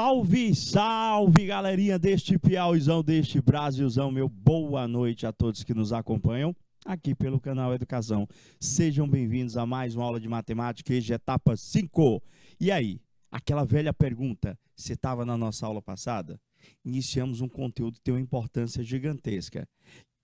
Salve, salve, galerinha deste Piauizão, deste Brasilzão, meu boa noite a todos que nos acompanham aqui pelo canal Educação. Sejam bem-vindos a mais uma aula de matemática, hoje etapa 5. E aí, aquela velha pergunta, você estava na nossa aula passada? Iniciamos um conteúdo que tem uma importância gigantesca.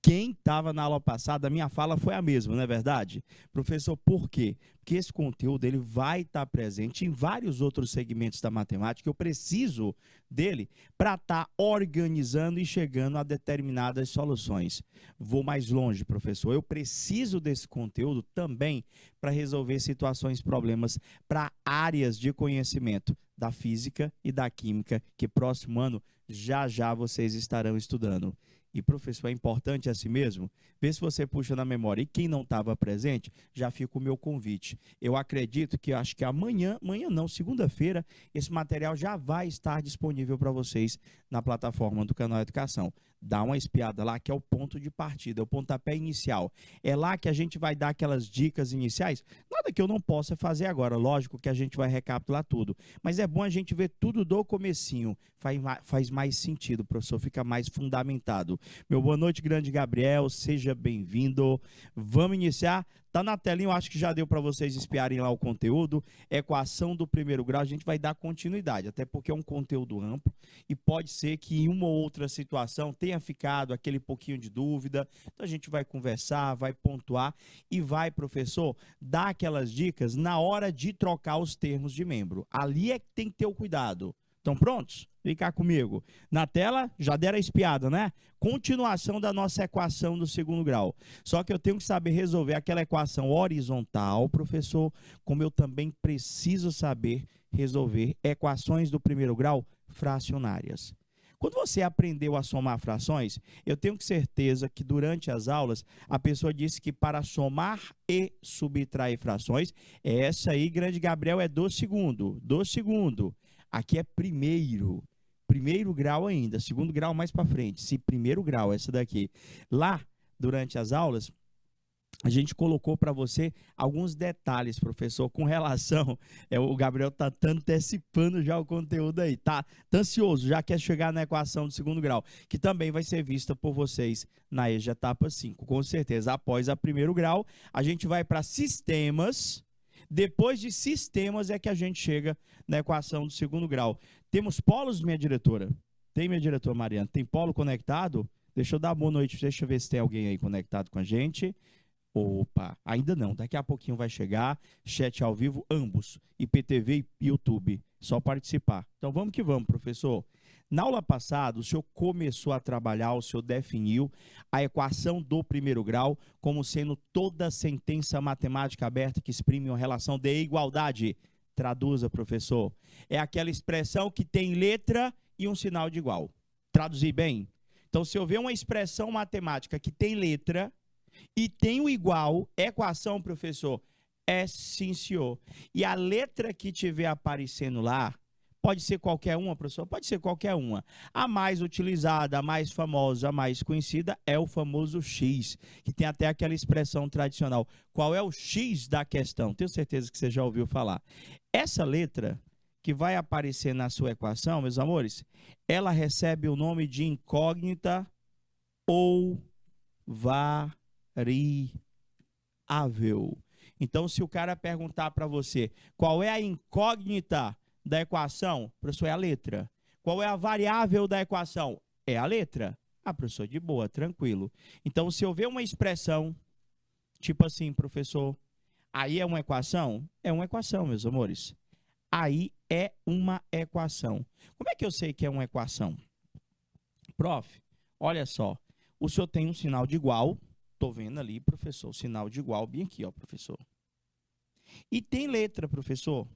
Quem estava na aula passada, a minha fala foi a mesma, não é verdade? Professor, por quê? Porque esse conteúdo ele vai estar presente em vários outros segmentos da matemática. Eu preciso dele para estar organizando e chegando a determinadas soluções. Vou mais longe, professor. Eu preciso desse conteúdo também para resolver situações, problemas para áreas de conhecimento da física e da química, que próximo ano já vocês estarão estudando. E, professor, é importante assim mesmo? Vê se você puxa na memória. E quem não estava presente, já fica o meu convite. Eu acredito que, acho que amanhã não, segunda-feira, esse material já vai estar disponível para vocês na plataforma do canal Educação. Dá uma espiada lá, que é o ponto de partida, é o pontapé inicial. É lá que a gente vai dar aquelas dicas iniciais. Nada que eu não possa fazer agora, lógico que a gente vai recapitular tudo. Mas é bom a gente ver tudo do comecinho. Faz mais sentido, professor, fica mais fundamentado. Meu boa noite, grande Gabriel, seja bem-vindo. Vamos iniciar. Tá na telinha, eu acho que já deu para vocês espiarem lá o conteúdo. Equação do primeiro grau, a gente vai dar continuidade, até porque é um conteúdo amplo e pode ser que em uma ou outra situação tenha ficado aquele pouquinho de dúvida. Então a gente vai conversar, vai pontuar e vai, professor, dar aquelas dicas na hora de trocar os termos de membro. Ali é que tem que ter o cuidado. Estão prontos? Vem cá comigo. Na tela, já deram a espiada, né? Continuação da nossa equação do segundo grau. Só que eu tenho que saber resolver aquela equação horizontal, professor, como eu também preciso saber resolver equações do primeiro grau fracionárias. Quando você aprendeu a somar frações, eu tenho certeza que durante as aulas, a pessoa disse que para somar e subtrair frações, essa aí, grande Gabriel, é do segundo. Aqui é primeiro grau ainda, segundo grau mais para frente, se primeiro grau, essa daqui. Lá, durante as aulas, a gente colocou para você alguns detalhes, professor, com relação, o Gabriel está antecipando já o conteúdo aí, tá ansioso, já quer chegar na equação do segundo grau, que também vai ser vista por vocês na EJA etapa 5, com certeza. Após a primeiro grau, a gente vai para sistemas. Depois de sistemas é que a gente chega na equação do segundo grau. Temos polos, minha diretora? Tem, minha diretora Mariana? Tem polo conectado? Deixa eu dar boa noite, deixa eu ver se tem alguém aí conectado com a gente. Opa, ainda não, daqui a pouquinho vai chegar, chat ao vivo, ambos, IPTV e YouTube, só participar. Então vamos que vamos, professor. Na aula passada, o senhor começou a trabalhar, o senhor definiu a equação do primeiro grau como sendo toda sentença matemática aberta que exprime uma relação de igualdade. Traduza, professor. É aquela expressão que tem letra e um sinal de igual. Traduzir bem? Então, se eu ver uma expressão matemática que tem letra e tem o igual, equação, professor, é sim, senhor. E a letra que tiver aparecendo lá, pode ser qualquer uma, professor? Pode ser qualquer uma. A mais utilizada, a mais famosa, a mais conhecida é o famoso X, que tem até aquela expressão tradicional. Qual é o X da questão? Tenho certeza que você já ouviu falar. Essa letra que vai aparecer na sua equação, meus amores, ela recebe o nome de incógnita ou variável. Então, se o cara perguntar para você qual é a incógnita da equação, professor, é a letra. Qual é a variável da equação? É a letra. Ah, professor, de boa, tranquilo. Então, se eu ver uma expressão, tipo assim, professor, aí é uma equação? É uma equação, meus amores. Aí é uma equação. Como é que eu sei que é uma equação? Prof, olha só. O senhor tem um sinal de igual. Estou vendo ali, professor, o sinal de igual bem aqui, ó, professor. E tem letra, professor.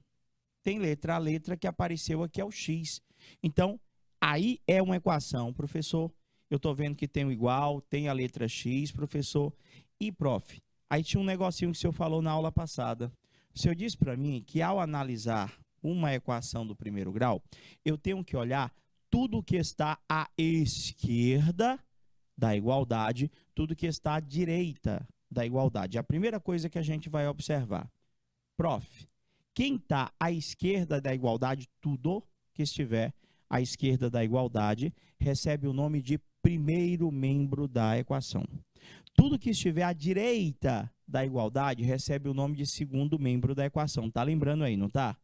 Tem letra, a letra que apareceu aqui é o X. Então, aí é uma equação, professor. Eu estou vendo que tem o igual, tem a letra X, professor. E, prof, aí tinha um negocinho que o senhor falou na aula passada. O senhor disse para mim que ao analisar uma equação do primeiro grau, eu tenho que olhar tudo que está à esquerda da igualdade, tudo que está à direita da igualdade. A primeira coisa que a gente vai observar. Prof, quem está à esquerda da igualdade, tudo que estiver à esquerda da igualdade, recebe o nome de primeiro membro da equação. Tudo que estiver à direita da igualdade recebe o nome de segundo membro da equação. Tá lembrando aí, não tá?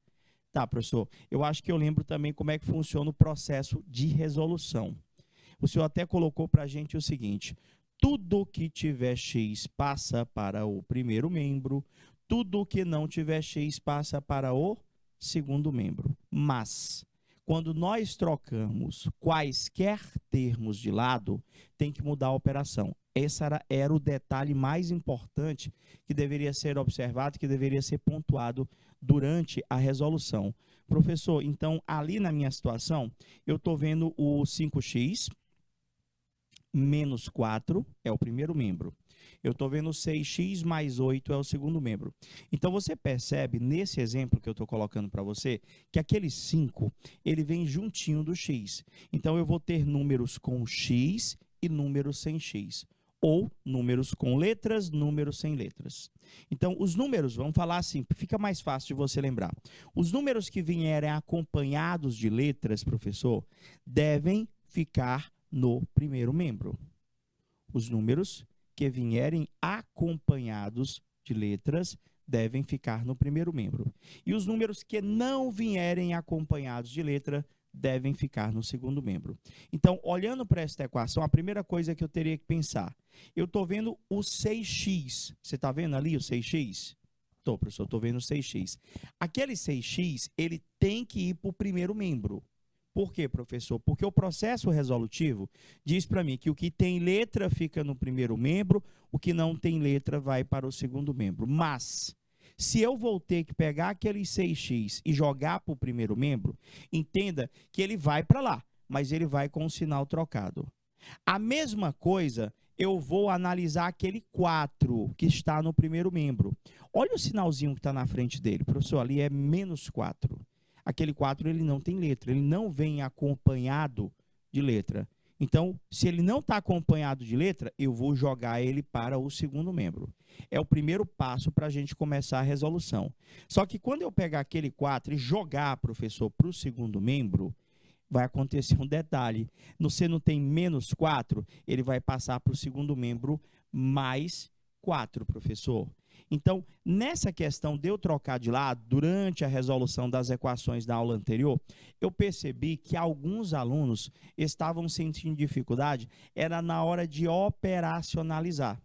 Tá, professor. Eu acho que eu lembro também como é que funciona o processo de resolução. O senhor até colocou para a gente o seguinte: tudo que tiver x passa para o primeiro membro, tudo que não tiver x passa para o segundo membro. Mas, quando nós trocamos quaisquer termos de lado, tem que mudar a operação. Esse era o detalhe mais importante que deveria ser observado, que deveria ser pontuado durante a resolução. Professor, então, ali na minha situação, eu estou vendo o 5x menos 4 é o primeiro membro. Eu estou vendo 6x mais 8 é o segundo membro. Então, você percebe, nesse exemplo que eu estou colocando para você, que aquele 5, ele vem juntinho do x. Então, eu vou ter números com x e números sem x. Ou números com letras, números sem letras. Então, os números, vamos falar assim, fica mais fácil de você lembrar. Os números que vierem acompanhados de letras, professor, devem ficar no primeiro membro. Os números que vierem acompanhados de letras devem ficar no primeiro membro. E os números que não vierem acompanhados de letra devem ficar no segundo membro. Então, olhando para esta equação, a primeira coisa que eu teria que pensar, eu estou vendo o 6x. Você está vendo ali o 6x? Estou, professor, estou vendo o 6x. Aquele 6x, ele tem que ir para o primeiro membro. Por quê, professor? Porque o processo resolutivo diz para mim que o que tem letra fica no primeiro membro, o que não tem letra vai para o segundo membro. Mas, se eu vou ter que pegar aquele 6x e jogar para o primeiro membro, entenda que ele vai para lá, mas ele vai com o sinal trocado. A mesma coisa, eu vou analisar aquele 4 que está no primeiro membro. Olha o sinalzinho que está na frente dele. Professor, ali é menos 4. Aquele 4 ele não tem letra, ele não vem acompanhado de letra. Então, se ele não está acompanhado de letra, eu vou jogar ele para o segundo membro. É o primeiro passo para a gente começar a resolução. Só que quando eu pegar aquele 4 e jogar, professor, para o segundo membro, vai acontecer um detalhe. Você não tem menos 4, ele vai passar para o segundo membro mais 4, professor. Então, nessa questão de eu trocar de lado, durante a resolução das equações da aula anterior, eu percebi que alguns alunos estavam sentindo dificuldade, era na hora de operacionalizar.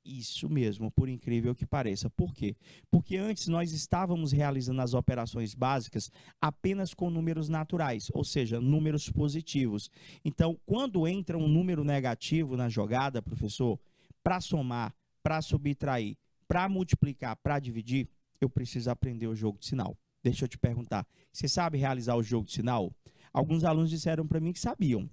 Isso mesmo, por incrível que pareça. Por quê? Porque antes nós estávamos realizando as operações básicas apenas com números naturais, ou seja, números positivos. Então, quando entra um número negativo na jogada, professor, para somar, para subtrair, para multiplicar, para dividir, eu preciso aprender o jogo de sinal. Deixa eu te perguntar, você sabe realizar o jogo de sinal? Alguns alunos disseram para mim que sabiam,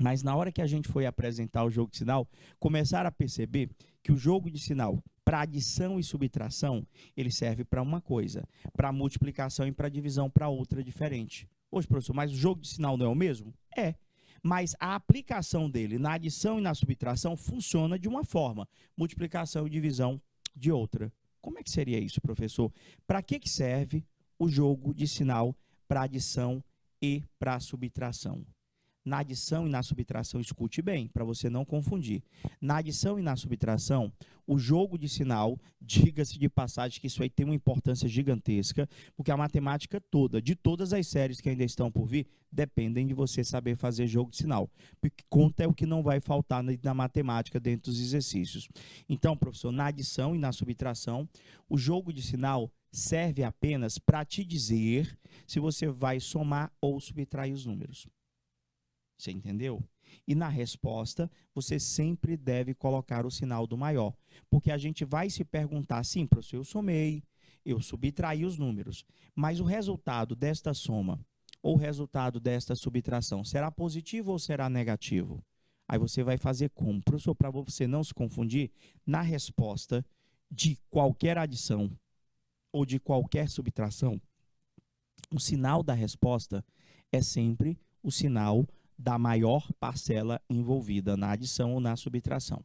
mas na hora que a gente foi apresentar o jogo de sinal, começaram a perceber que o jogo de sinal, para adição e subtração, ele serve para uma coisa, para multiplicação e para divisão para outra diferente. Hoje, professor, mas o jogo de sinal não é o mesmo? É. Mas a aplicação dele na adição e na subtração funciona de uma forma, multiplicação e divisão de outra. Como é que seria isso, professor? Para que serve o jogo de sinal para adição e para subtração? Na adição e na subtração, escute bem, para você não confundir. Na adição e na subtração, o jogo de sinal, diga-se de passagem que isso aí tem uma importância gigantesca, porque a matemática toda, de todas as séries que ainda estão por vir, dependem de você saber fazer jogo de sinal. Porque conta é o que não vai faltar na matemática dentro dos exercícios. Então, professor, na adição e na subtração, o jogo de sinal serve apenas para te dizer se você vai somar ou subtrair os números. Você entendeu? E na resposta, você sempre deve colocar o sinal do maior. Porque a gente vai se perguntar, sim, professor, eu somei, eu subtraí os números, mas o resultado desta soma ou o resultado desta subtração será positivo ou será negativo? Aí você vai fazer como? Professor, para você não se confundir, na resposta de qualquer adição ou de qualquer subtração, o sinal da resposta é sempre o sinal da maior parcela envolvida na adição ou na subtração.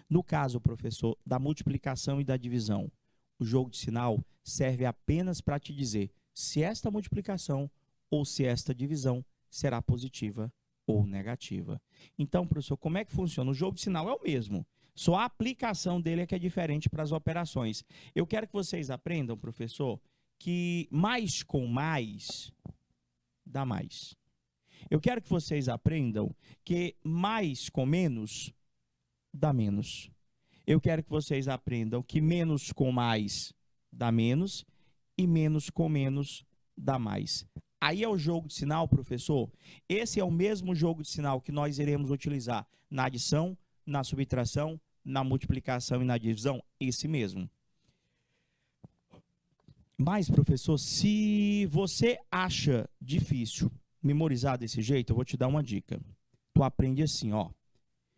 No caso, professor, da multiplicação e da divisão, o jogo de sinal serve apenas para te dizer se esta multiplicação ou se esta divisão será positiva ou negativa. Então, professor, como é que funciona? O jogo de sinal é o mesmo, só a aplicação dele é que é diferente para as operações. Eu quero que vocês aprendam, professor, que mais com mais dá mais. Eu quero que vocês aprendam que mais com menos dá menos. Eu quero que vocês aprendam que menos com mais dá menos e menos com menos dá mais. Aí é o jogo de sinal, professor. Esse é o mesmo jogo de sinal que nós iremos utilizar na adição, na subtração, na multiplicação e na divisão. Esse mesmo. Mas, professor, se você acha difícil memorizar desse jeito, eu vou te dar uma dica. Tu aprende assim, ó.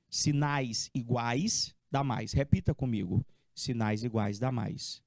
Sinais iguais dá mais. Repita comigo. Sinais iguais dá mais.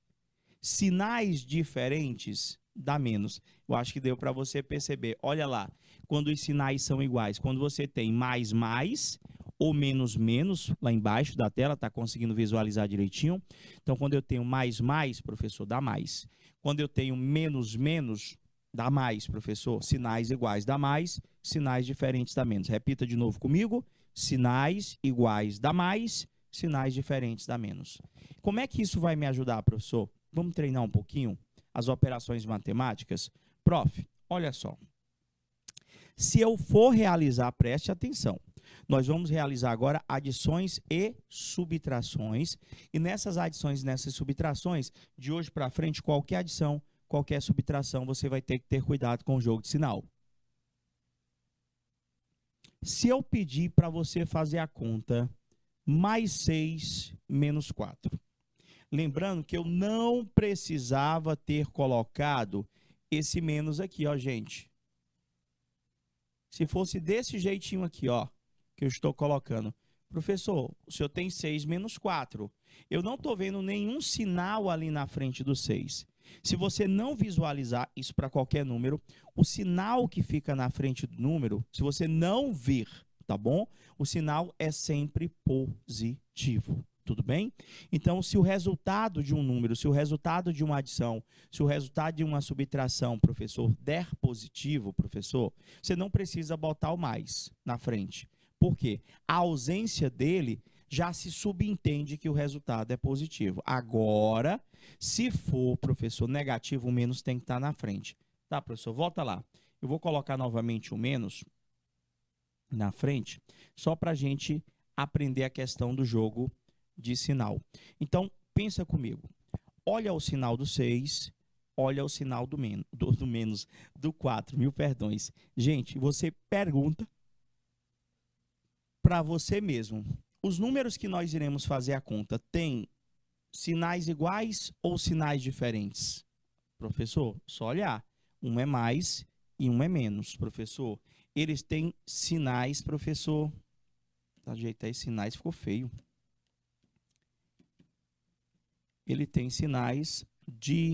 Sinais diferentes dá menos. Eu acho que deu para você perceber. Olha lá, quando os sinais são iguais, quando você tem mais, mais ou menos, menos, lá embaixo da tela, tá conseguindo visualizar direitinho? Então, quando eu tenho mais, mais, professor, dá mais. Quando eu tenho menos, menos, dá mais, professor. Sinais iguais dá mais, sinais diferentes dá menos. Repita de novo comigo. Sinais iguais dá mais, sinais diferentes dá menos. Como é que isso vai me ajudar, professor? Vamos treinar um pouquinho as operações matemáticas? Prof, olha só. Se eu for realizar, preste atenção. Nós vamos realizar agora adições e subtrações. E nessas adições e nessas subtrações, de hoje para frente, qualquer adição, qualquer subtração, você vai ter que ter cuidado com o jogo de sinal. Se eu pedir para você fazer a conta mais 6 menos 4. Lembrando que eu não precisava ter colocado esse menos aqui, ó, gente. Se fosse desse jeitinho aqui, ó, que eu estou colocando. Professor, o senhor tem 6 menos 4. Eu não estou vendo nenhum sinal ali na frente do 6. Se você não visualizar isso para qualquer número, o sinal que fica na frente do número, se você não ver, tá bom? O sinal é sempre positivo. Tudo bem? Então, se o resultado de um número, se o resultado de uma adição, se o resultado de uma subtração, professor, der positivo, professor, você não precisa botar o mais na frente. Por quê? A ausência dele já se subentende que o resultado é positivo. Agora, se for, professor, negativo, o menos tem que estar na frente. Tá, professor? Volta lá. Eu vou colocar novamente o menos na frente, só para a gente aprender a questão do jogo de sinal. Então, pensa comigo. Olha o sinal do 6, olha o sinal do menos, do 4, mil perdões. Gente, você pergunta para você mesmo. Os números que nós iremos fazer a conta têm sinais iguais ou sinais diferentes? Professor, só olhar. Um é mais e um é menos, professor. Eles têm sinais, professor. Ajeitar esses sinais, ficou feio. Ele tem sinais diferentes,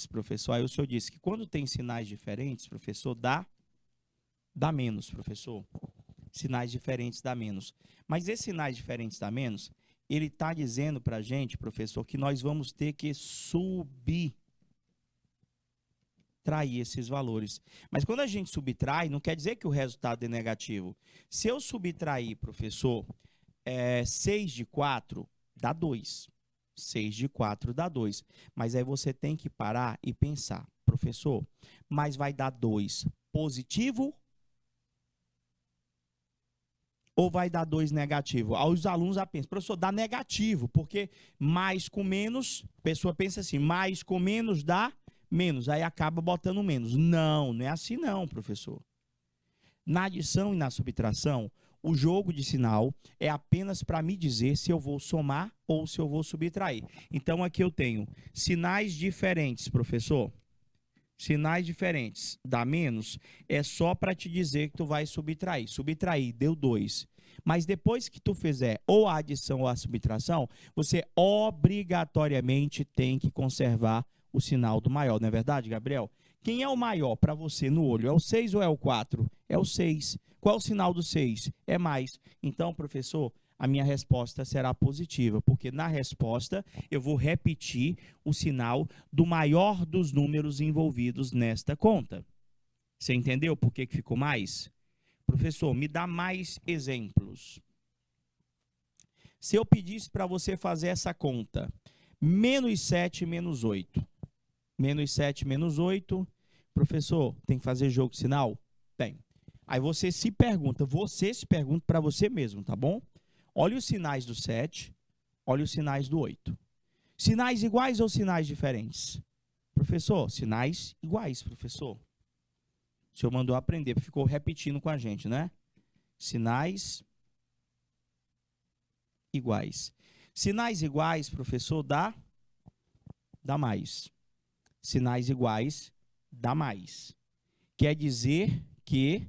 professor. Aí o senhor disse que quando tem sinais diferentes, professor, dá menos, professor. Sinais diferentes dá menos. Mas esses sinais diferentes dá menos, ele está dizendo para a gente, professor, que nós vamos ter que subtrair esses valores. Mas quando a gente subtrai, não quer dizer que o resultado é negativo. Se eu subtrair, professor, 6 de 4 dá 2. 6 de 4 dá 2. Mas aí você tem que parar e pensar, professor, mas vai dar 2 positivo ou vai dar 2 negativo? Aí os alunos já pensam, professor, dá negativo, porque mais com menos, a pessoa pensa assim, mais com menos dá menos, aí acaba botando menos. Não, não é assim não, professor. Na adição e na subtração, o jogo de sinal é apenas para me dizer se eu vou somar ou se eu vou subtrair. Então, aqui eu tenho sinais diferentes, professor. Sinais diferentes dá menos, é só para te dizer que tu vai subtrair. Subtrair, deu 2. Mas depois que tu fizer ou a adição ou a subtração, você obrigatoriamente tem que conservar o sinal do maior. Não é verdade, Gabriel? Quem é o maior para você no olho? É o 6 ou é o 4? É o 6. Qual é o sinal do 6? É mais. Então, professor, a minha resposta será positiva, porque na resposta eu vou repetir o sinal do maior dos números envolvidos nesta conta. Você entendeu por que ficou mais? Professor, me dá mais exemplos. Se eu pedisse para você fazer essa conta, menos 7 menos 8. Menos 7 menos 8. Professor, tem que fazer jogo de sinal? Tem. Aí você se pergunta para você mesmo, tá bom? Olha os sinais do 7, olha os sinais do 8. Sinais iguais ou sinais diferentes? Professor, sinais iguais, professor. O senhor mandou aprender, ficou repetindo com a gente, né? Sinais iguais. Sinais iguais, professor, dá mais. Sinais iguais, dá mais. Quer dizer que...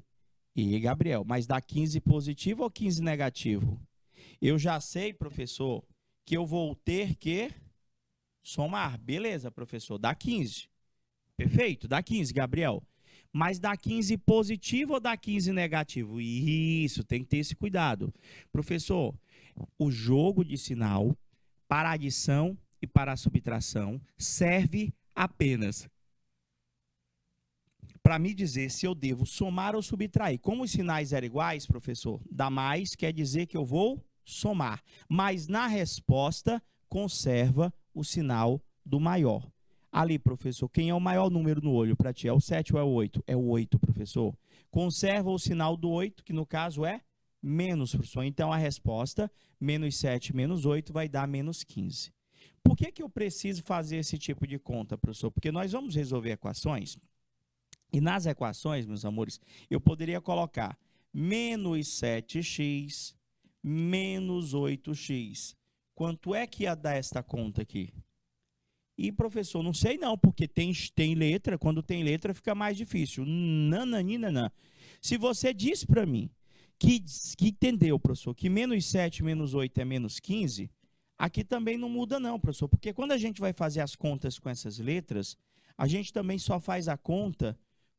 E, Gabriel, mas dá 15 positivo ou 15 negativo? Eu já sei, professor, que eu vou ter que somar. Beleza, professor, dá 15. Perfeito, dá 15, Gabriel. Mas dá 15 positivo ou dá 15 negativo? Isso, tem que ter esse cuidado. Professor, o jogo de sinal para adição e para subtração serve apenas para me dizer se eu devo somar ou subtrair. Como os sinais eram iguais, professor, dá mais quer dizer que eu vou somar. Mas na resposta, conserva o sinal do maior. Ali, professor, quem é o maior número no olho para ti? É o 7 ou é o 8? É o 8, professor. Conserva o sinal do 8, que no caso é menos, professor. Então, a resposta, menos 7 menos 8, vai dar menos 15. Por que eu preciso fazer esse tipo de conta, professor? Porque nós vamos resolver equações. E nas equações, meus amores, eu poderia colocar menos 7x menos 8x. Quanto é que ia dar esta conta aqui? E, professor, não sei não, porque tem letra, quando tem letra fica mais difícil. Nananina. Se você diz para mim que entendeu, professor, que menos 7 menos 8 é menos 15, aqui também não muda não, professor, porque quando a gente vai fazer as contas com essas letras, a gente também só faz a conta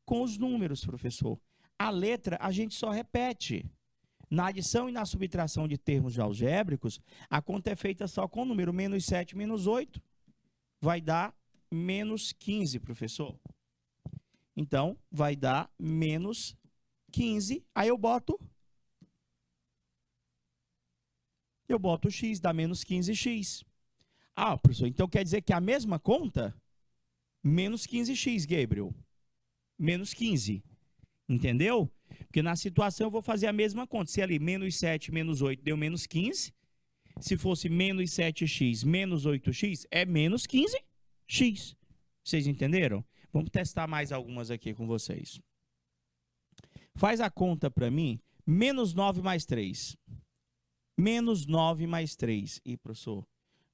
com os números, professor. A letra a gente só repete. Na adição e na subtração de termos algébricos, a conta é feita só com o número menos 7 menos 8. Vai dar menos 15, professor. Então, vai dar menos 15. Aí eu boto o x, dá menos 15x. Ah, professor, então quer dizer que a mesma conta, menos 15x, Gabriel. Menos 15. Entendeu? Porque na situação eu vou fazer a mesma conta. Se ali menos 7 menos 8 deu menos 15, se fosse menos 7x menos 8x, é menos 15x. Vocês entenderam? Vamos testar mais algumas aqui com vocês. Faz a conta para mim. Menos 9 mais 3. Menos 9 mais 3. Ih, professor.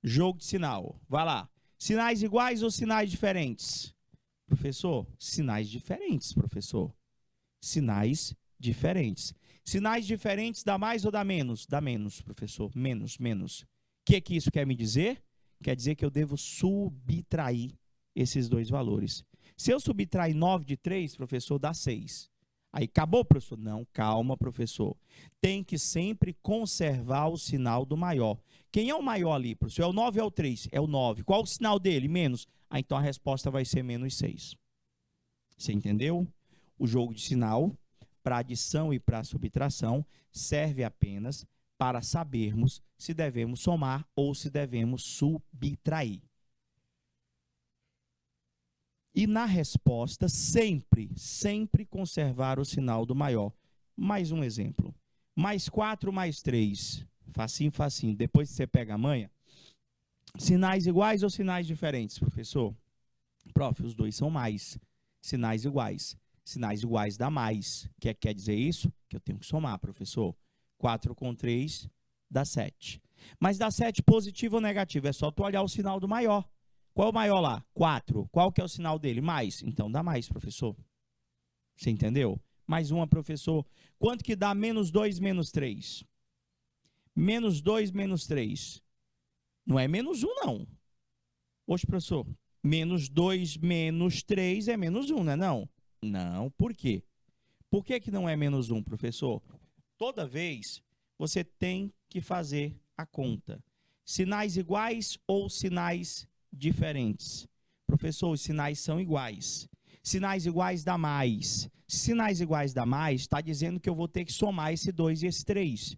Jogo de sinal. Vai lá. Sinais iguais ou sinais diferentes? Professor, sinais diferentes, professor. Sinais diferentes. Sinais diferentes dá mais ou dá menos? Dá menos, professor. Menos, menos. O que isso quer me dizer? Quer dizer que eu devo subtrair esses dois valores. Se eu subtrair 9 de 3, professor, dá 6. Aí, acabou, professor? Não, calma, professor. Tem que sempre conservar o sinal do maior. Quem é o maior ali, professor? É o 9 ou é o 3? É o 9. Qual o sinal dele? Menos. Ah, então a resposta vai ser menos 6. Você entendeu? O jogo de sinal, para adição e para subtração, serve apenas para sabermos se devemos somar ou se devemos subtrair. E na resposta, sempre conservar o sinal do maior. Mais um exemplo. Mais 4 mais 3. Facinho, facinho. Depois que você pega a manha. Sinais iguais ou sinais diferentes, professor? Prof, os dois são mais. Sinais iguais. Sinais iguais dá mais. Quer dizer isso? Que eu tenho que somar, professor. 4 com 3 dá 7. Mas dá 7 positivo ou negativo? É só tu olhar o sinal do maior. Qual é o maior lá? 4. Qual que é o sinal dele? Mais. Então dá mais, professor. Você entendeu? Mais uma, professor. Quanto que dá menos 2 menos 3? Menos 2 menos 3. Não é menos 1, não. Oxe, professor. Menos 2 menos 3 é menos 1, não é não? Não. Por quê? Por que não é menos 1, professor? Toda vez você tem que fazer a conta. Sinais iguais ou sinais diferentes? Professor, os sinais são iguais. Sinais iguais dá mais. Sinais iguais dá mais, está dizendo que eu vou ter que somar esse 2 e esse 3.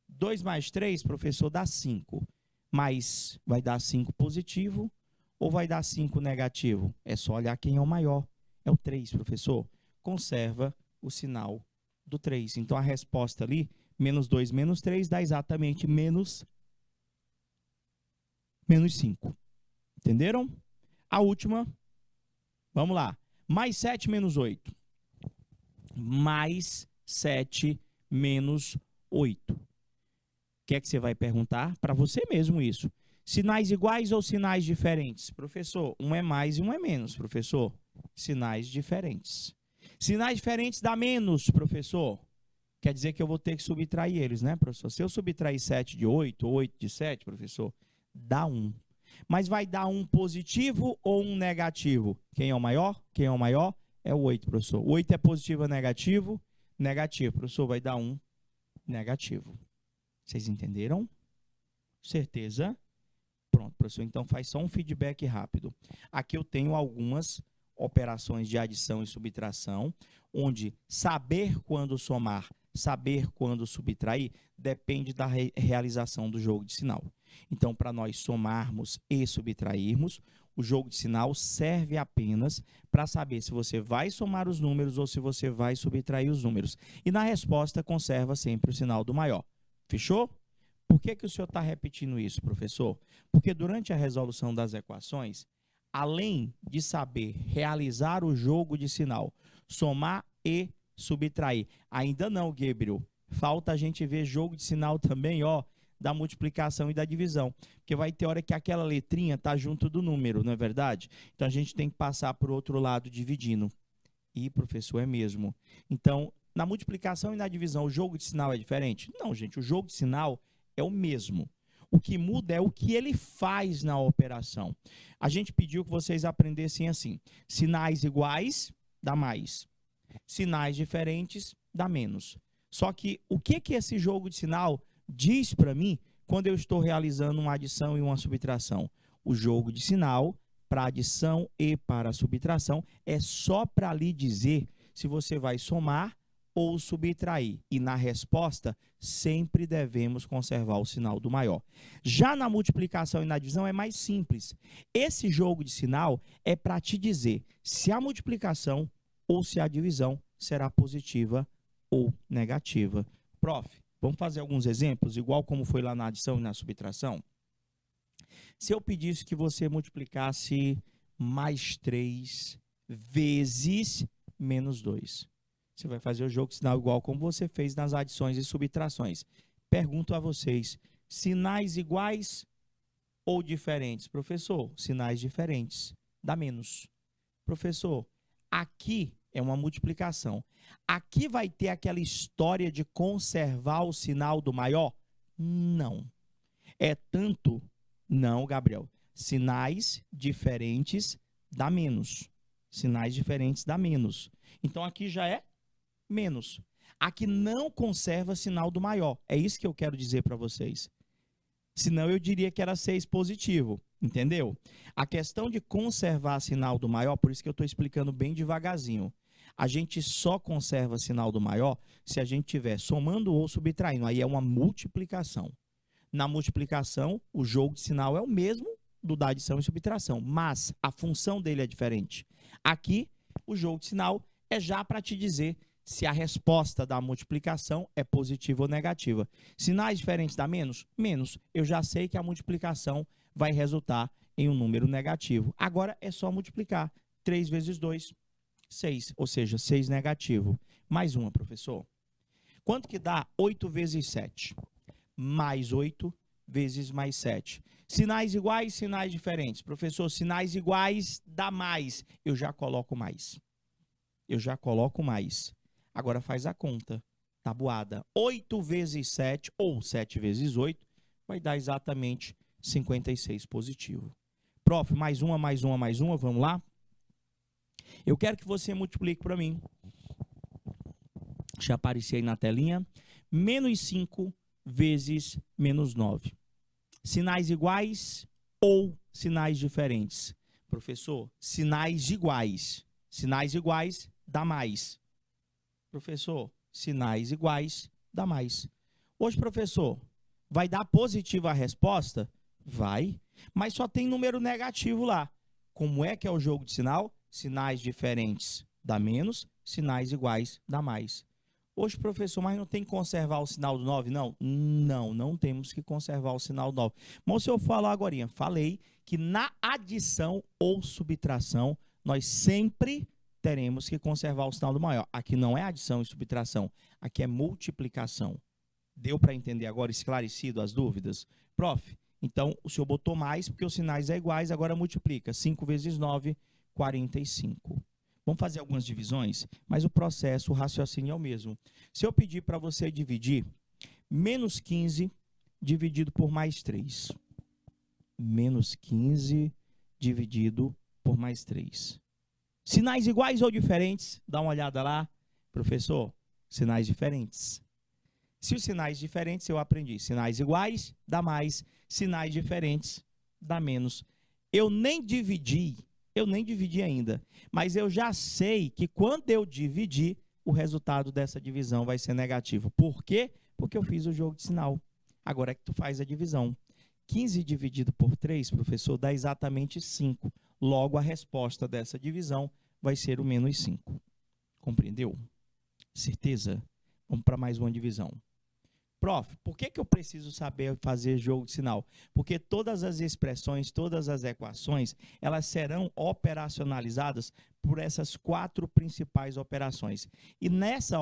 2 mais 3, professor, dá 5. Mas vai dar 5 positivo ou vai dar 5 negativo? É só olhar quem é o maior. É o 3, professor. Conserva o sinal do 3. Então, a resposta ali, menos 2 menos 3, dá exatamente menos 5. Entenderam? A última, vamos lá. Mais 7 menos 8. Mais 7 menos 8. O que é que você vai perguntar? Para você mesmo isso. Sinais iguais ou sinais diferentes? Professor, um é mais e um é menos, professor. Sinais diferentes. Sinais diferentes dá menos, professor. Quer dizer que eu vou ter que subtrair eles, né, professor? Se eu subtrair 7 de 8, ou 8 de 7, professor, dá 1. Mas vai dar um positivo ou um negativo? Quem é o maior? Quem é o maior? É o 8, professor. O 8 é positivo ou negativo? Negativo, professor, vai dar um negativo. Vocês entenderam? Certeza? Pronto, professor. Então, faz só um feedback rápido. Aqui eu tenho algumas operações de adição e subtração, onde saber quando somar, saber quando subtrair, depende da realização do jogo de sinal. Então, para nós somarmos e subtrairmos, o jogo de sinal serve apenas para saber se você vai somar os números ou se você vai subtrair os números. E na resposta, conserva sempre o sinal do maior. Fechou? Por que o senhor está repetindo isso, professor? Porque durante a resolução das equações, além de saber realizar o jogo de sinal, somar e subtrair, ainda não, Gabriel, falta a gente ver jogo de sinal também, ó, da multiplicação e da divisão, porque vai ter hora que aquela letrinha está junto do número, não é verdade? Então, a gente tem que passar para o outro lado dividindo. E, professor, é mesmo. Então, na multiplicação e na divisão, o jogo de sinal é diferente? Não, gente, o jogo de sinal é o mesmo. O que muda é o que ele faz na operação. A gente pediu que vocês aprendessem assim: sinais iguais dá mais, sinais diferentes dá menos. Só que o que esse jogo de sinal diz para mim quando eu estou realizando uma adição e uma subtração? O jogo de sinal para adição e para subtração é só para lhe dizer se você vai somar ou subtrair. E na resposta, sempre devemos conservar o sinal do maior. Já na multiplicação e na divisão é mais simples. Esse jogo de sinal é para te dizer se a multiplicação ou se a divisão será positiva ou negativa. Prof, vamos fazer alguns exemplos, igual como foi lá na adição e na subtração? Se eu pedisse que você multiplicasse mais 3 vezes menos 2. Você vai fazer o jogo de sinal igual como você fez nas adições e subtrações. Pergunto a vocês, sinais iguais ou diferentes? Professor, sinais diferentes, dá menos. Professor, aqui é uma multiplicação. Aqui vai ter aquela história de conservar o sinal do maior? Não. É tanto... Não, Gabriel. Sinais diferentes dá menos. Sinais diferentes dá menos. Então, aqui já é menos. Aqui não conserva sinal do maior. É isso que eu quero dizer para vocês. Senão eu diria que era 6 positivo. Entendeu? A questão de conservar sinal do maior, por isso que eu estou explicando bem devagarzinho. A gente só conserva sinal do maior se a gente estiver somando ou subtraindo. Aí é uma multiplicação. Na multiplicação, o jogo de sinal é o mesmo do da adição e subtração, mas a função dele é diferente. Aqui, o jogo de sinal é já para te dizer se a resposta da multiplicação é positiva ou negativa. Sinais diferentes dá menos? Menos. Eu já sei que a multiplicação vai resultar em um número negativo. Agora é só multiplicar. 3 vezes 2, 6. Ou seja, 6 negativo. Mais uma, professor. Quanto que dá 8 vezes 7? Mais 8 vezes mais 7. Sinais iguais, sinais diferentes. Professor, sinais iguais dá mais. Eu já coloco mais. Eu já coloco mais. Agora faz a conta. Tabuada. 8 vezes 7, ou 7 vezes 8, vai dar exatamente 56 positivo. Prof, mais uma, mais uma, mais uma. Vamos lá? Eu quero que você multiplique para mim. Já apareci aí na telinha. Menos 5 vezes menos 9. Sinais iguais ou sinais diferentes? Professor, sinais iguais. Sinais iguais dá mais. Professor, sinais iguais dá mais. Hoje, professor, vai dar positiva a resposta? Vai, mas só tem número negativo lá. Como é que é o jogo de sinal? Sinais diferentes dá menos, sinais iguais dá mais. Hoje, professor, mas não tem que conservar o sinal do 9, não? Não, não temos que conservar o sinal do 9. Mas se eu falar agora, falei que na adição ou subtração, nós sempre teremos que conservar o sinal do maior. Aqui não é adição e subtração, aqui é multiplicação. Deu para entender agora, esclarecido as dúvidas? Prof, então o senhor botou mais porque os sinais é iguais, agora multiplica. 5 vezes 9, 45. Vamos fazer algumas divisões, mas o processo, o raciocínio é o mesmo. Se eu pedir para você dividir menos 15 dividido por mais 3. Menos 15 dividido por mais 3. Sinais iguais ou diferentes? Dá uma olhada lá. Professor, sinais diferentes. Se os sinais diferentes, eu aprendi. Sinais iguais, dá mais. Sinais diferentes, dá menos. Eu nem dividi ainda. Mas eu já sei que quando eu dividir, o resultado dessa divisão vai ser negativo. Por quê? Porque eu fiz o jogo de sinal. Agora é que tu faz a divisão. 15 dividido por 3, professor, dá exatamente 5. Logo, a resposta dessa divisão vai ser o menos 5. Compreendeu? Certeza? Vamos para mais uma divisão. Prof, por que eu preciso saber fazer jogo de sinal? Porque todas as expressões, todas as equações, elas serão operacionalizadas por essas 4 principais operações. E nesta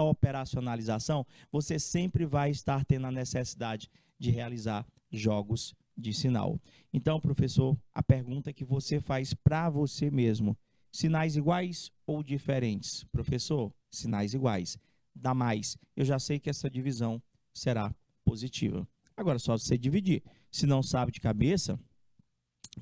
operacionalização, você sempre vai estar tendo a necessidade de realizar jogos de sinal. Então, professor, a pergunta que você faz para você mesmo: sinais iguais ou diferentes? Professor, sinais iguais. Dá mais. Eu já sei que essa divisão será positiva. Agora, só você dividir. Se não sabe de cabeça,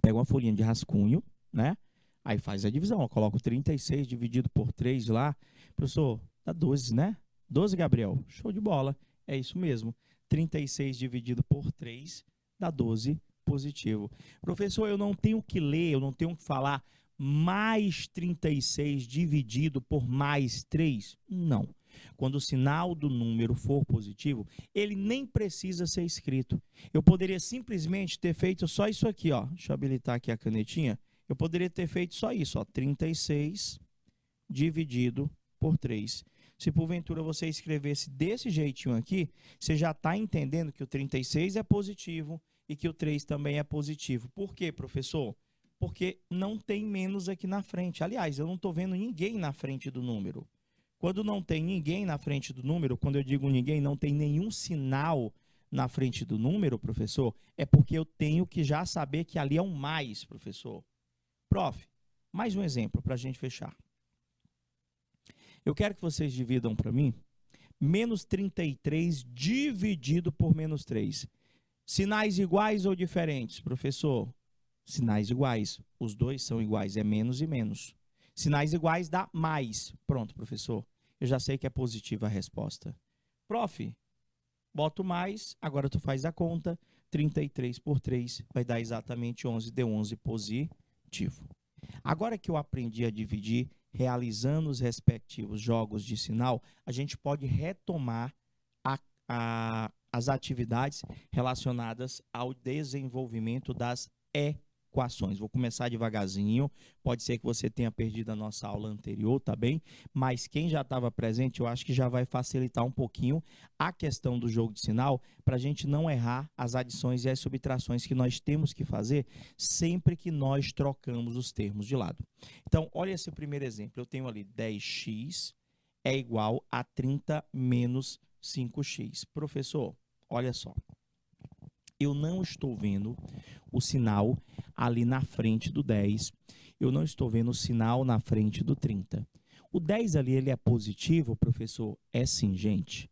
pega uma folhinha de rascunho, né? Aí faz a divisão. Eu coloco 36 dividido por 3 lá. Professor, dá 12, né? 12, Gabriel. Show de bola. É isso mesmo. 36 dividido por 3 dá 12 positivo. Professor, eu não tenho que ler, eu não tenho que falar mais 36 dividido por mais 3? Não. Quando o sinal do número for positivo, ele nem precisa ser escrito. Eu poderia simplesmente ter feito só isso aqui, ó. Deixa eu habilitar aqui a canetinha. Eu poderia ter feito só isso, ó. 36 dividido por 3. Se porventura você escrevesse desse jeitinho aqui, você já está entendendo que o 36 é positivo e que o 3 também é positivo. Por quê, professor? Porque não tem menos aqui na frente. Aliás, eu não estou vendo ninguém na frente do número. Quando não tem ninguém na frente do número, quando eu digo ninguém, não tem nenhum sinal na frente do número, professor, é porque eu tenho que já saber que ali é um mais, professor. Prof, mais um exemplo para a gente fechar. Eu quero que vocês dividam para mim menos 33 dividido por menos 3. Sinais iguais ou diferentes, professor? Sinais iguais. Os dois são iguais, é menos e menos. Sinais iguais dá mais. Pronto, professor. Eu já sei que é positiva a resposta. Prof, boto mais, agora tu faz a conta. 33 por 3 vai dar exatamente 11, deu 11 positivo. Agora que eu aprendi a dividir, realizando os respectivos jogos de sinal, a gente pode retomar as atividades relacionadas ao desenvolvimento das equações. Vou começar devagarzinho, pode ser que você tenha perdido a nossa aula anterior, tá bem? Mas quem já estava presente, eu acho que já vai facilitar um pouquinho a questão do jogo de sinal, para a gente não errar as adições e as subtrações que nós temos que fazer sempre que nós trocamos os termos de lado. Então, olha esse primeiro exemplo, eu tenho ali 10x é igual a 30 menos 5x. Professor, olha só. Eu não estou vendo o sinal ali na frente do 10. Eu não estou vendo o sinal na frente do 30. O 10 ali, ele é positivo, professor? É sim, gente.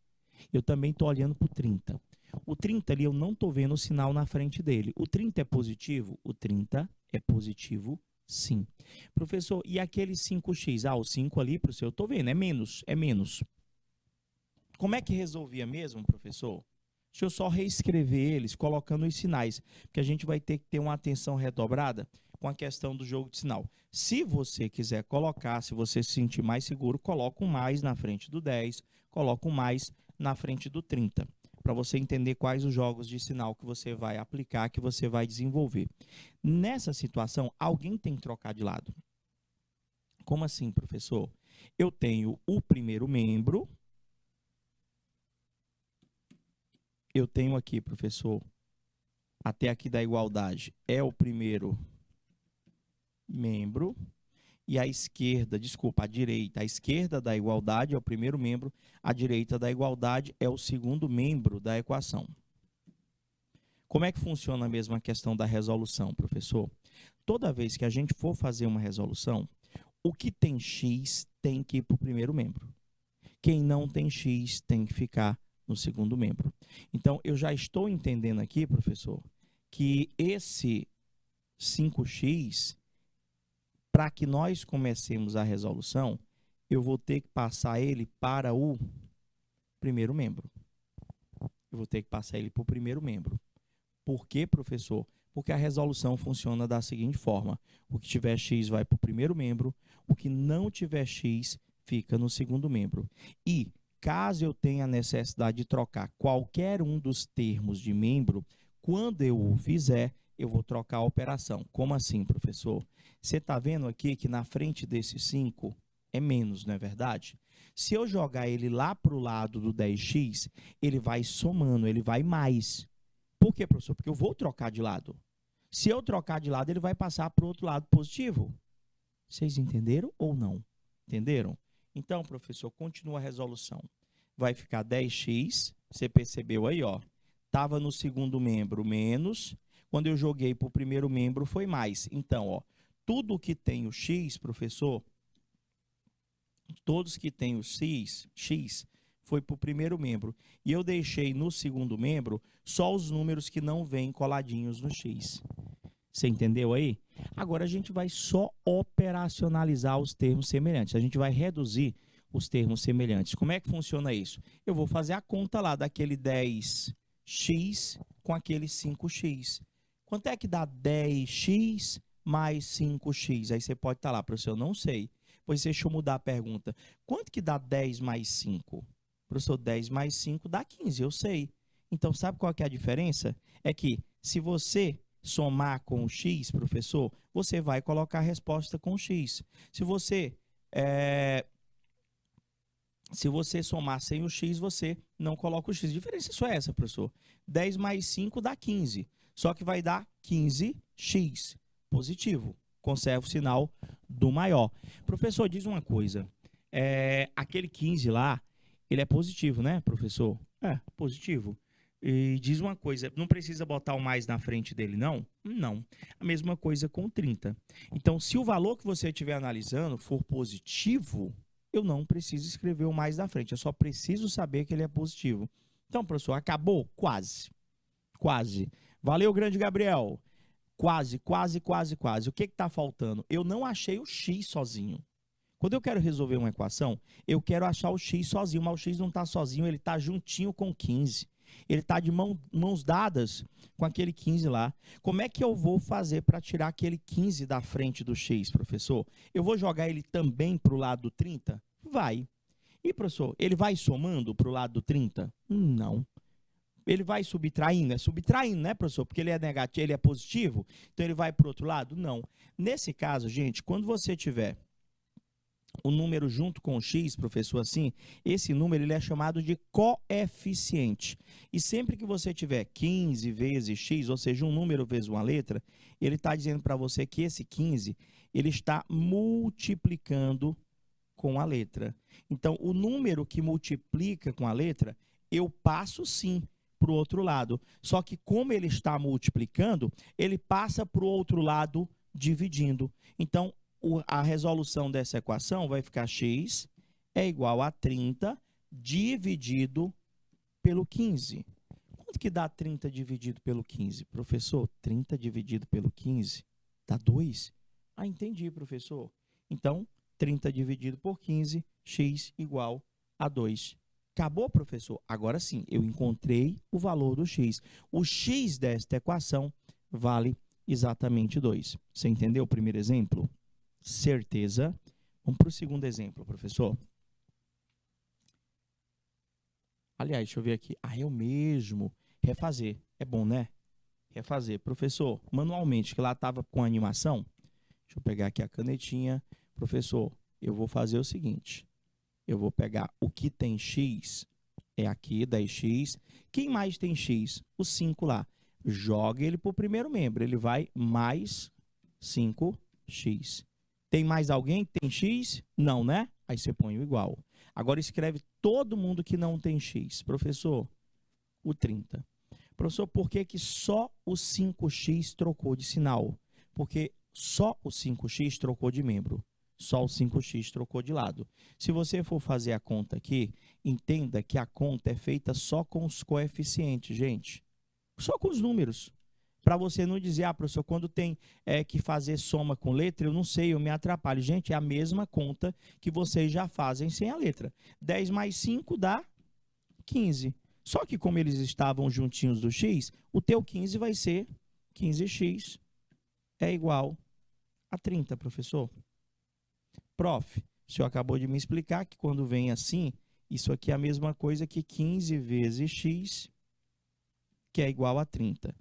Eu também estou olhando para o 30. O 30 ali, eu não estou vendo o sinal na frente dele. O 30 é positivo? O 30 é positivo, sim. Professor, e aquele 5x? Ah, o 5 ali, professor, eu estou vendo, é menos, é menos. Como é que resolvia mesmo, professor? Deixa eu só reescrever eles, colocando os sinais, porque a gente vai ter que ter uma atenção redobrada, com a questão do jogo de sinal. Se você quiser colocar, se você se sentir mais seguro, coloca um mais na frente do 10, coloca um mais na frente do 30, para você entender quais os jogos de sinal que você vai aplicar, que você vai desenvolver. Nessa situação, alguém tem que trocar de lado. Como assim, professor? Eu tenho o primeiro membro. Eu tenho aqui, professor, até aqui da igualdade, é o primeiro membro. E a esquerda, desculpa, a direita, a esquerda da igualdade é o primeiro membro, a direita da igualdade é o segundo membro da equação. Como é que funciona a mesma questão da resolução, professor? Toda vez que a gente for fazer uma resolução, o que tem x tem que ir para o primeiro membro. Quem não tem x tem que ficar no segundo membro. Então, eu já estou entendendo aqui, professor, que esse 5x, para que nós comecemos a resolução, eu vou ter que passar ele para o primeiro membro. Eu vou ter que passar ele para o primeiro membro. Por quê, professor? Porque a resolução funciona da seguinte forma. O que tiver x vai para o primeiro membro, o que não tiver x fica no segundo membro. E, caso eu tenha necessidade de trocar qualquer um dos termos de membro, quando eu o fizer, eu vou trocar a operação. Como assim, professor? Você está vendo aqui que na frente desse 5 é menos, não é verdade? Se eu jogar ele lá para o lado do 10x, ele vai somando, ele vai mais. Por quê, professor? Porque eu vou trocar de lado. Se eu trocar de lado, ele vai passar para o outro lado positivo. Vocês entenderam ou não? Entenderam? Então, professor, continua a resolução. Vai ficar 10x, você percebeu aí, ó. Estava no segundo membro menos, quando eu joguei para o primeiro membro foi mais. Então, ó, tudo que tem o x, professor, todos que tem o x foi para o primeiro membro. E eu deixei no segundo membro só os números que não vêm coladinhos no x. Você entendeu aí? Agora a gente vai só operacionalizar os termos semelhantes. A gente vai reduzir os termos semelhantes. Como é que funciona isso? Eu vou fazer a conta lá daquele 10x com aquele 5x. Quanto é que dá 10x mais 5x? Aí você pode estar lá, professor, eu não sei. Pois deixa eu mudar a pergunta. Quanto que dá 10 mais 5? Professor, 10 mais 5 dá 15, eu sei. Então, sabe qual que é a diferença? É que se você somar com o x, professor, você vai colocar a resposta com o x. Se você somar sem o x, você não coloca o x. A diferença só é essa, professor. 10 mais 5 dá 15. Só que vai dar 15x positivo. Conserva o sinal do maior. Professor, diz uma coisa. Aquele 15 lá, ele é positivo, né, professor? É, positivo. E diz uma coisa, não precisa botar o mais na frente dele, não? Não. A mesma coisa com 30. Então, se o valor que você estiver analisando for positivo, eu não preciso escrever o mais na frente. Eu só preciso saber que ele é positivo. Então, professor, acabou? Quase. Quase. Valeu, grande Gabriel. Quase, quase, quase, quase. O que está faltando? Eu não achei o x sozinho. Quando eu quero resolver uma equação, eu quero achar o x sozinho, mas o x não está sozinho, ele está juntinho com 15. Ele está de mãos dadas com aquele 15 lá. Como é que eu vou fazer para tirar aquele 15 da frente do x, professor? Eu vou jogar ele também para o lado do 30? Vai. E, professor, ele vai somando para o lado do 30? Não. Ele vai subtraindo? É subtraindo, né, professor? Porque ele é negativo, ele é positivo, então ele vai para o outro lado? Não. Nesse caso, gente, quando você tiver o número junto com o x, professor, assim, esse número ele é chamado de coeficiente. E sempre que você tiver 15 vezes x, ou seja, um número vezes uma letra, ele está dizendo para você que esse 15, ele está multiplicando com a letra. Então, o número que multiplica com a letra, eu passo sim para o outro lado. Só que como ele está multiplicando, ele passa para o outro lado dividindo. Então, a resolução dessa equação vai ficar x é igual a 30 dividido pelo 15. Quanto que dá 30 dividido pelo 15? Professor, 30 dividido pelo 15 dá 2? Ah, entendi, professor. Então, 30 dividido por 15, x igual a 2. Acabou, professor? Agora sim, eu encontrei o valor do x. O x desta equação vale exatamente 2. Você entendeu o primeiro exemplo? Certeza. Vamos para o segundo exemplo, professor. Aliás, deixa eu ver aqui. Ah, eu mesmo. Refazer. É bom, né? Refazer. Professor, manualmente, que lá estava com animação. Deixa eu pegar aqui a canetinha. Professor, eu vou fazer o seguinte. Eu vou pegar o que tem x, é aqui, 10x. Quem mais tem x? O 5 lá. Joga ele para o primeiro membro. Ele vai mais 5x. Tem mais alguém que tem x? Não, né? Aí você põe o igual. Agora escreve todo mundo que não tem x. Professor, o 30. Professor, por que que só o 5x trocou de sinal? Porque só o 5x trocou de membro. Só o 5x trocou de lado. Se você for fazer a conta aqui, entenda que a conta é feita só com os coeficientes, gente. Só com os números. Para você não dizer, professor, quando tem que fazer soma com letra, eu não sei, eu me atrapalho. Gente, é a mesma conta que vocês já fazem sem a letra. 10 mais 5 dá 15. Só que como eles estavam juntinhos do x, o teu 15 vai ser 15x é igual a 30, professor. Prof, o senhor acabou de me explicar que quando vem assim, isso aqui é a mesma coisa que 15 vezes x, que é igual a 30.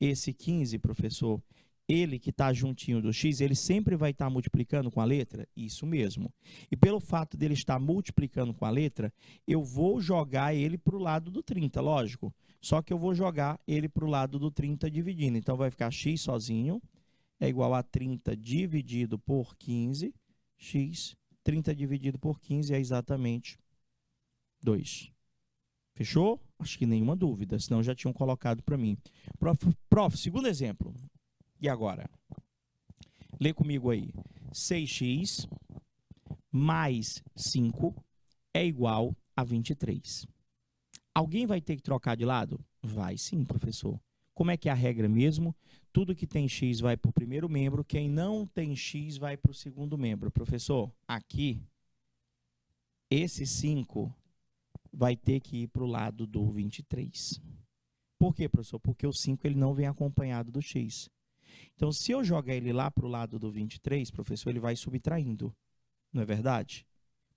Esse 15, professor, ele que está juntinho do x, ele sempre vai estar multiplicando com a letra? Isso mesmo. E pelo fato dele estar multiplicando com a letra, eu vou jogar ele para o lado do 30, lógico. Só que eu vou jogar ele para o lado do 30 dividindo. Então, vai ficar x sozinho é igual a 30 dividido por 15, x, 30 dividido por 15 é exatamente 2. Fechou? Acho que nenhuma dúvida, senão já tinham colocado para mim. Prof, segundo exemplo. E agora? Lê comigo aí. 6x mais 5 é igual a 23. Alguém vai ter que trocar de lado? Vai sim, professor. Como é que é a regra mesmo? Tudo que tem x vai para o primeiro membro, quem não tem x vai para o segundo membro. Professor, aqui, esse 5 vai ter que ir para o lado do 23. Por quê, professor? Porque o 5 ele não vem acompanhado do x. Então, se eu jogar ele lá para o lado do 23, professor, ele vai subtraindo. Não é verdade?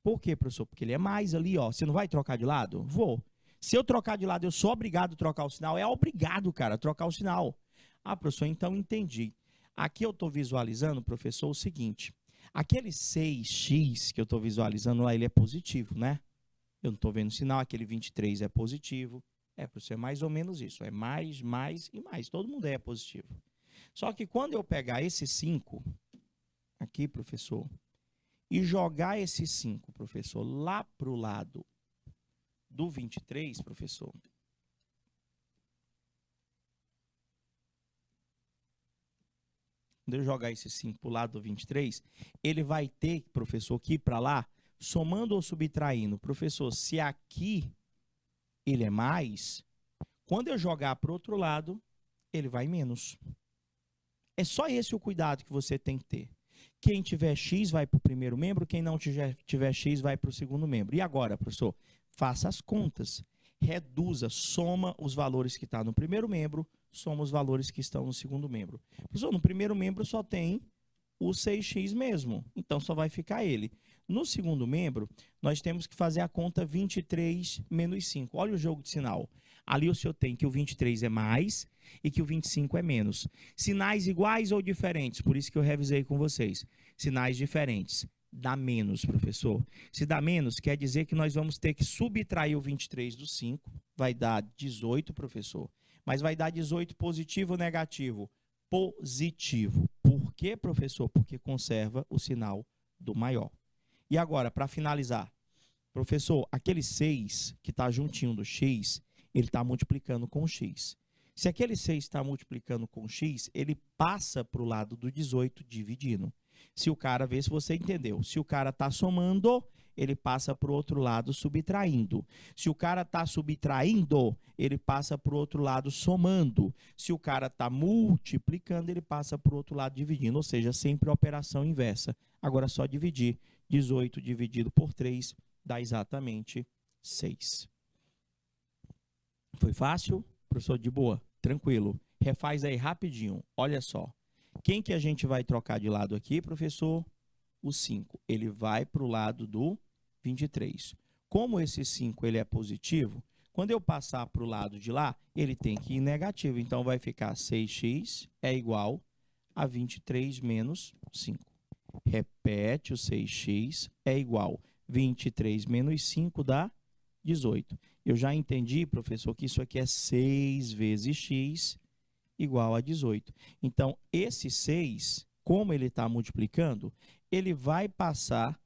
Por quê, professor? Porque ele é mais ali, ó. Você não vai trocar de lado? Vou. Se eu trocar de lado, eu sou obrigado a trocar o sinal? É obrigado, cara, a trocar o sinal. Ah, professor, então entendi. Aqui eu estou visualizando, professor, o seguinte. Aquele 6x que eu estou visualizando lá, ele é positivo, né? Eu não estou vendo sinal, aquele 23 é positivo. Professor, é mais ou menos isso. É mais e mais. Todo mundo é positivo. Só que quando eu pegar esse 5, aqui, professor, e jogar esse 5, professor, lá para o lado do 23, professor, quando eu jogar esse 5 para o lado do 23, ele vai ter, professor, que ir para lá, somando ou subtraindo. Professor, se aqui ele é mais, quando eu jogar para o outro lado, ele vai menos. É só esse o cuidado que você tem que ter. Quem tiver x vai para o primeiro membro, quem não tiver x vai para o segundo membro. E agora, professor? Faça as contas. Reduza, soma os valores que estão no primeiro membro, soma os valores que estão no segundo membro. Professor, no primeiro membro só tem o 6x mesmo, então só vai ficar ele. No segundo membro, nós temos que fazer a conta 23 menos 5. Olha o jogo de sinal. Ali o senhor tem que o 23 é mais e que o 25 é menos. Sinais iguais ou diferentes? Por isso que eu revisei com vocês. Sinais diferentes. Dá menos, professor. Se dá menos, quer dizer que nós vamos ter que subtrair o 23 do 5. Vai dar 18, professor. Mas vai dar 18 positivo ou negativo? Positivo. Por quê, professor? Porque conserva o sinal do maior. E agora, para finalizar. Professor, aquele 6 que está juntinho do x, ele está multiplicando com o x. Se aquele 6 está multiplicando com x, ele passa para o lado do 18 dividindo. Se o cara, vê se você entendeu, se o cara está somando, ele passa para o outro lado subtraindo. Se o cara está subtraindo, ele passa para o outro lado somando. Se o cara está multiplicando, ele passa para o outro lado dividindo. Ou seja, sempre operação inversa. Agora é só dividir. 18 dividido por 3 dá exatamente 6. Foi fácil? Professor, de boa, tranquilo. Refaz aí rapidinho. Olha só. Quem que a gente vai trocar de lado aqui, professor? O 5. Ele vai para o lado do 23. Como esse 5 ele é positivo, quando eu passar para o lado de lá, ele tem que ir negativo. Então, vai ficar 6x é igual a 23 menos 5. Repete o 6x é igual a 23 menos 5 dá 18. Eu já entendi, professor, que isso aqui é 6 vezes x igual a 18. Então, esse 6, como ele está multiplicando, ele vai passar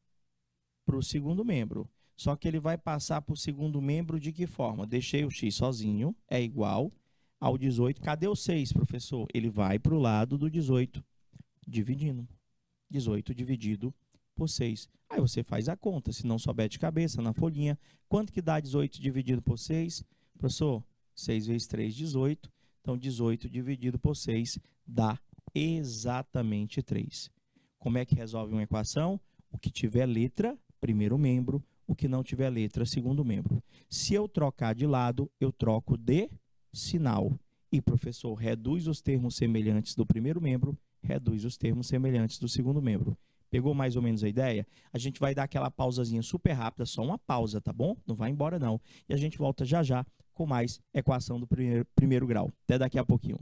para o segundo membro. Só que ele vai passar para o segundo membro de que forma? Deixei o x sozinho, é igual ao 18. Cadê o 6, professor? Ele vai para o lado do 18, dividindo. 18 dividido por 6. Aí você faz a conta, se não souber de cabeça, na folhinha. Quanto que dá 18 dividido por 6? Professor, 6 vezes 3, 18. Então, 18 dividido por 6 dá exatamente 3. Como é que resolve uma equação? O que tiver letra, primeiro membro. O que não tiver letra, segundo membro. Se eu trocar de lado, eu troco de sinal. E, professor, reduz os termos semelhantes do primeiro membro, reduz os termos semelhantes do segundo membro. Pegou mais ou menos a ideia? A gente vai dar aquela pausazinha super rápida, só uma pausa, tá bom? Não vai embora, não. E a gente volta já já com mais equação do primeiro grau. Até daqui a pouquinho.